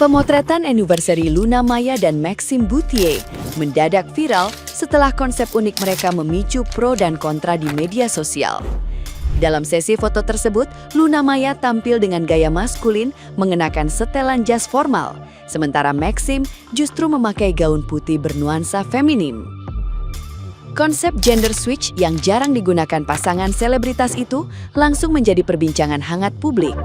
Pemotretan anniversary Luna Maya dan Maxime Bouthier mendadak viral setelah konsep unik mereka memicu pro dan kontra di media sosial. Dalam sesi foto tersebut, Luna Maya tampil dengan gaya maskulin mengenakan setelan jas formal, sementara Maxime justru memakai gaun putih bernuansa feminim. Konsep gender switch yang jarang digunakan pasangan selebritas itu langsung menjadi perbincangan hangat publik.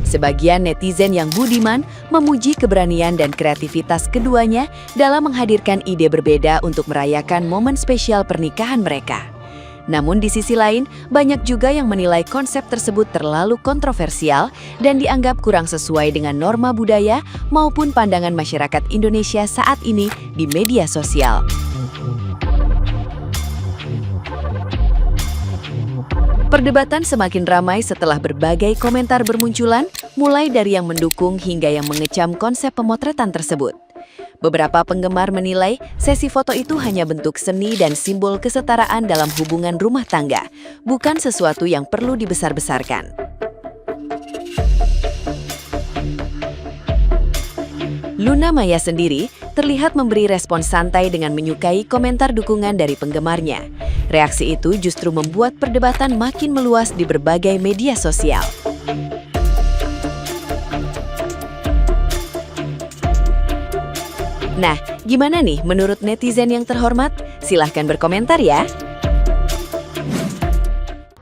Sebagian netizen yang budiman memuji keberanian dan kreativitas keduanya dalam menghadirkan ide berbeda untuk merayakan momen spesial pernikahan mereka. Namun di sisi lain, banyak juga yang menilai konsep tersebut terlalu kontroversial dan dianggap kurang sesuai dengan norma budaya maupun pandangan masyarakat Indonesia saat ini di media sosial. Perdebatan semakin ramai setelah berbagai komentar bermunculan, mulai dari yang mendukung hingga yang mengecam konsep pemotretan tersebut. Beberapa penggemar menilai sesi foto itu hanya bentuk seni dan simbol kesetaraan dalam hubungan rumah tangga, bukan sesuatu yang perlu dibesar-besarkan. Luna Maya sendiri terlihat memberi respon santai dengan menyukai komentar dukungan dari penggemarnya. Reaksi itu justru membuat perdebatan makin meluas di berbagai media sosial. Nah, gimana nih menurut netizen yang terhormat? Silahkan berkomentar ya.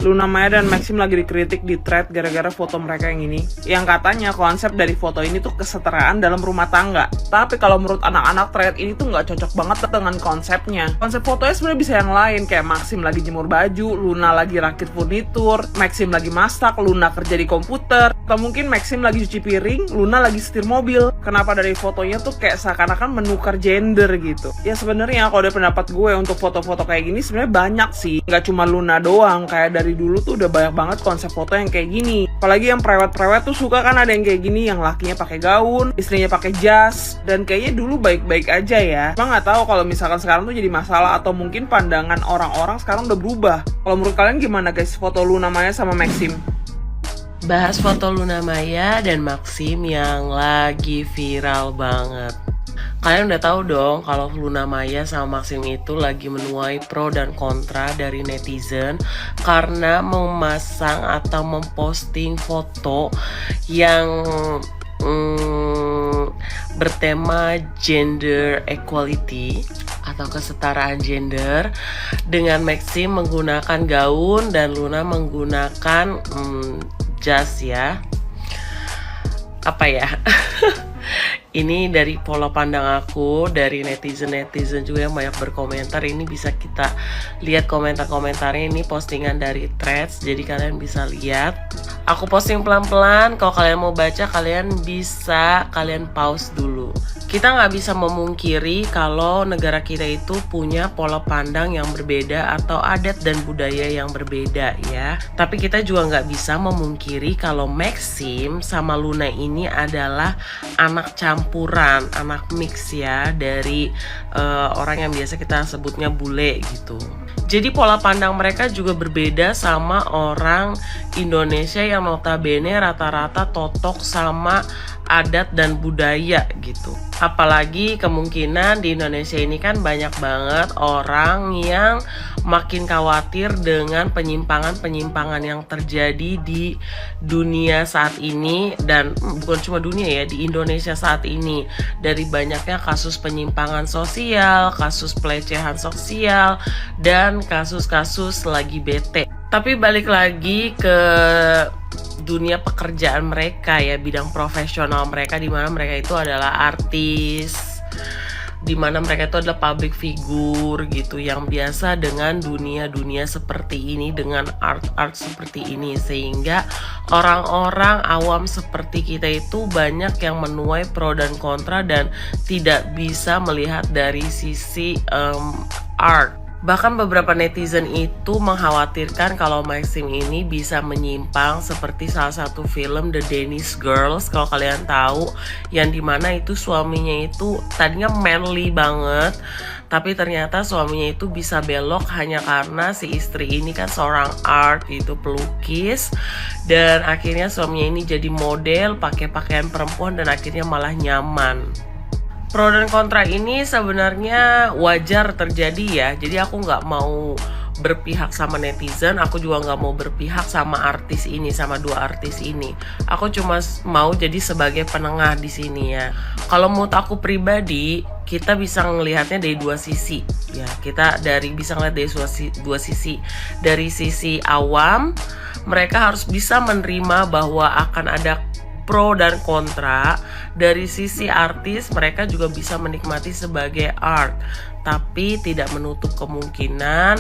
Luna Maya dan Maxime lagi dikritik di thread gara-gara foto mereka yang ini. Yang katanya konsep dari foto ini tuh kesetaraan dalam rumah tangga. Tapi kalau menurut anak-anak thread ini tuh nggak cocok banget dengan konsepnya. Konsep fotonya sebenarnya bisa yang lain, kayak Maxime lagi jemur baju, Luna lagi rakit furnitur, Maxime lagi masak, Luna kerja di komputer, atau mungkin Maxime lagi cuci piring, Luna lagi setir mobil. Kenapa dari fotonya tuh kayak seakan-akan menukar gender gitu? Ya sebenarnya kalau dari pendapat gue untuk foto-foto kayak gini sebenarnya banyak sih. Nggak cuma Luna doang, kayak dari dulu tuh udah banyak banget konsep foto yang kayak gini. Apalagi yang prewed-prewed tuh suka kan ada yang kayak gini, yang lakinya pakai gaun, istrinya pakai jas, dan kayaknya dulu baik-baik aja ya. Emang nggak tahu kalau misalkan sekarang tuh jadi masalah atau mungkin pandangan orang-orang sekarang udah berubah. Kalau menurut kalian gimana guys foto Luna Maya sama Maxime? Bahas foto Luna Maya dan Maxime yang lagi viral banget. Kalian udah tahu dong kalau Luna Maya sama Maxime itu lagi menuai pro dan kontra dari netizen karena memasang atau memposting foto yang bertema gender equality atau kesetaraan gender, dengan Maxime menggunakan gaun dan Luna menggunakan jas ya. Apa ya? Ini dari pola pandang aku, dari netizen-netizen juga yang banyak berkomentar. Ini bisa kita lihat komentar-komentarnya, ini postingan dari Threads, jadi kalian bisa lihat. Aku posting pelan-pelan, kalau kalian mau baca kalian pause dulu. Kita nggak bisa memungkiri kalau negara kita itu punya pola pandang yang berbeda atau adat dan budaya yang berbeda ya. Tapi kita juga nggak bisa memungkiri kalau Maxime sama Luna ini adalah anak campuran, anak mix ya, dari orang yang biasa kita sebutnya bule gitu. Jadi pola pandang mereka juga berbeda sama orang Indonesia yang notabene rata-rata totok sama adat dan budaya gitu. Apalagi kemungkinan di Indonesia ini kan banyak banget orang yang makin khawatir dengan penyimpangan-penyimpangan yang terjadi di dunia saat ini, dan bukan cuma dunia ya, di Indonesia saat ini. Dari banyaknya kasus penyimpangan sosial, kasus pelecehan sosial, dan kasus-kasus lagi bete. Tapi balik lagi ke dunia pekerjaan mereka ya, bidang profesional mereka, di mana mereka itu adalah artis, di mana mereka itu adalah public figure gitu, yang biasa dengan dunia-dunia seperti ini, dengan art-art seperti ini, sehingga orang-orang awam seperti kita itu banyak yang menuai pro dan kontra dan tidak bisa melihat dari sisi art. Bahkan beberapa netizen itu mengkhawatirkan kalau Maxime ini bisa menyimpang seperti salah satu film The Danish Girls, kalau kalian tahu, yang dimana itu suaminya itu tadinya manly banget, Tapi ternyata suaminya itu bisa belok hanya karena si istri ini kan seorang art, itu pelukis. Dan akhirnya suaminya ini jadi model, pakai pakaian perempuan dan akhirnya malah nyaman. Pro dan kontra ini sebenarnya wajar terjadi ya. Jadi aku nggak mau berpihak sama netizen, aku juga nggak mau berpihak sama artis ini, sama dua artis ini. Aku cuma mau jadi sebagai penengah di sini ya. Kalau menurut aku pribadi, kita bisa ngelihatnya dari dua sisi ya. Kita bisa ngelihat dari dua sisi. Dari sisi awam, mereka harus bisa menerima bahwa akan ada pro dan kontra. Dari sisi artis, mereka juga bisa menikmati sebagai art, tapi tidak menutup kemungkinan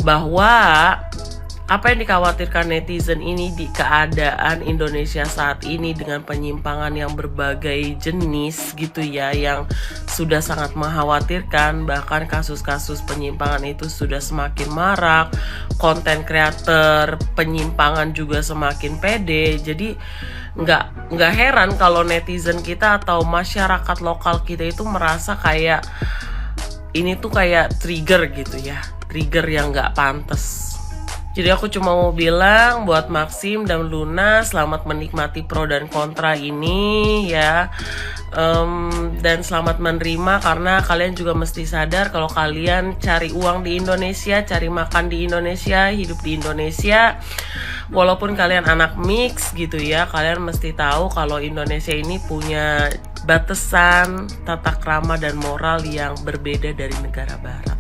bahwa apa yang dikhawatirkan netizen ini di keadaan Indonesia saat ini dengan penyimpangan yang berbagai jenis gitu ya, yang sudah sangat mengkhawatirkan. Bahkan kasus-kasus penyimpangan itu sudah semakin marak, konten kreator penyimpangan juga semakin pede. Jadi nggak heran kalau netizen kita atau masyarakat lokal kita itu merasa kayak ini tuh kayak trigger gitu ya, trigger yang nggak pantas. Jadi aku cuma mau bilang buat Maxim dan Luna, selamat menikmati pro dan kontra ini ya. Dan selamat menerima, karena kalian juga mesti sadar kalau kalian cari uang di Indonesia, cari makan di Indonesia, hidup di Indonesia, walaupun kalian anak mix gitu ya, kalian mesti tahu kalau Indonesia ini punya batasan tata krama dan moral yang berbeda dari negara barat.